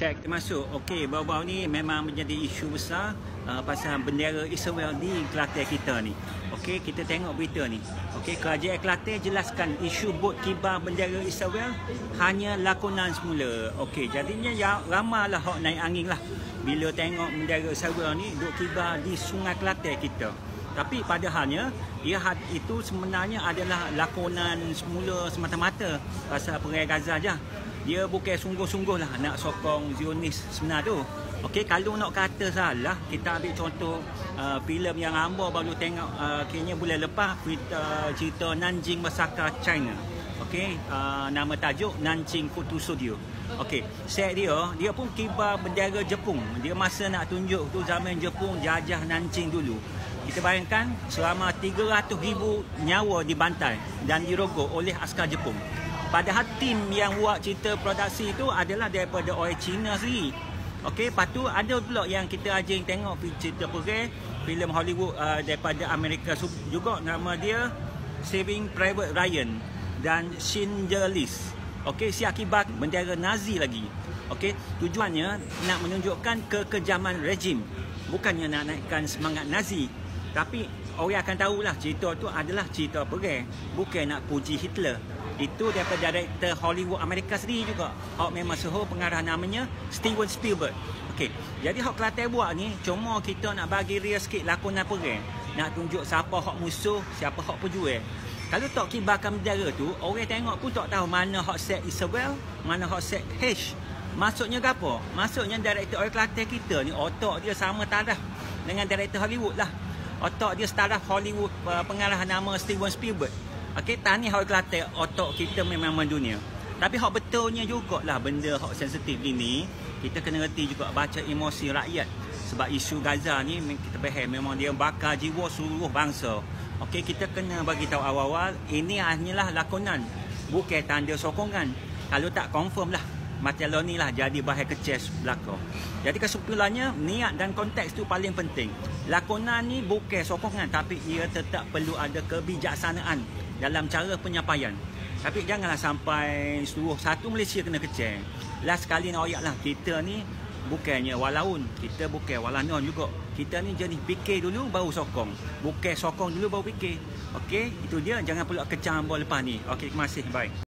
Cek termasuk. Okey, baru-baru ni memang menjadi isu besar pasal bendera Israel di Kelantan kita ni. Okey, kita tengok berita ni. Okey, Kerajaan Kelantan jelaskan isu bot kibar bendera Israel hanya lakonan semula. Okey, jadinya ya ramailah hok naik angin lah bila tengok bendera Israel ni duk kibar di Sungai Kelantan kita. Tapi padahalnya itu sebenarnya adalah lakonan semula semata-mata pasal perang Gaza je. Dia bukan sungguh-sungguh lah nak sokong Zionis sebenar tu. Okey, kalau nak kata salah, kita ambil contoh filem yang hamba baru tengok kayaknya bulan lepas, cerita Nanjing Massacre China. Okey, nama tajuk Nanjing Photo Studio. Okey, set dia pun kibar bendera Jepun. Dia masa nak tunjuk tu zaman Jepun jajah Nanjing dulu. Kita bayangkan selama 300,000 nyawa dibantai dan dirogok oleh askar Jepun. Padahal tim yang buat cerita produksi itu adalah daripada orang Cina sendiri. Okey, lepas tu ada pula yang kita ajing tengok cerita perang, filem Hollywood daripada Amerika juga, nama dia Saving Private Ryan dan Schindler's List. Okey, si akibat bendera Nazi lagi. Okey, tujuannya nak menunjukkan kekejaman rejim, bukannya nak naikkan semangat Nazi. Tapi orang akan tahulah cerita tu adalah cerita perang, bukan nak puji Hitler. Itu daripada director Hollywood Amerika sendiri juga. Hak memang soho pengarah namanya Steven Spielberg. Okey, jadi hak Kelantan buat ni cuma kita nak bagi real sikit lakonan perang. Nak tunjuk siapa hak musuh, siapa hak pejuang. Kalau tak kibarkan bendera tu, orang tengok pun tak tahu mana hak set Israel, mana hak set H. Maksudnya apa? Maksudnya director orang Kelantan kita ni otak dia sama taraf dengan director Hollywood lah. Otak dia taraf Hollywood, pengarah nama Steven Spielberg. Okey, tahniah orang Kelantan, otak kita memang mendunia. Tapi hak betulnya jugalah benda hak sensitif ini, kita kena reti juga baca emosi rakyat. Sebab isu Gaza ni kita faham memang dia bakar jiwa seluruh bangsa. Okey, kita kena bagi tahu awal-awal ini hanyalah lakonan, bukan tanda sokongan. Kalau tak confirm lah macam ni lah jadi bahan kecil belakang. Jadi kesimpulannya, niat dan konteks tu paling penting. Lakonan ni bukan sokongan, tapi ia tetap perlu ada kebijaksanaan dalam cara penyampaian. Tapi janganlah sampai seluruh satu Malaysia kena kecil. Last sekali nak oyak lah, kita ni bukannya walaun, kita bukan walanon juga. Kita ni jenis fikir dulu baru sokong, bukan sokong dulu baru fikir. Okey, itu dia, jangan pula kecam lepas ni. Okey, terima kasih, bye.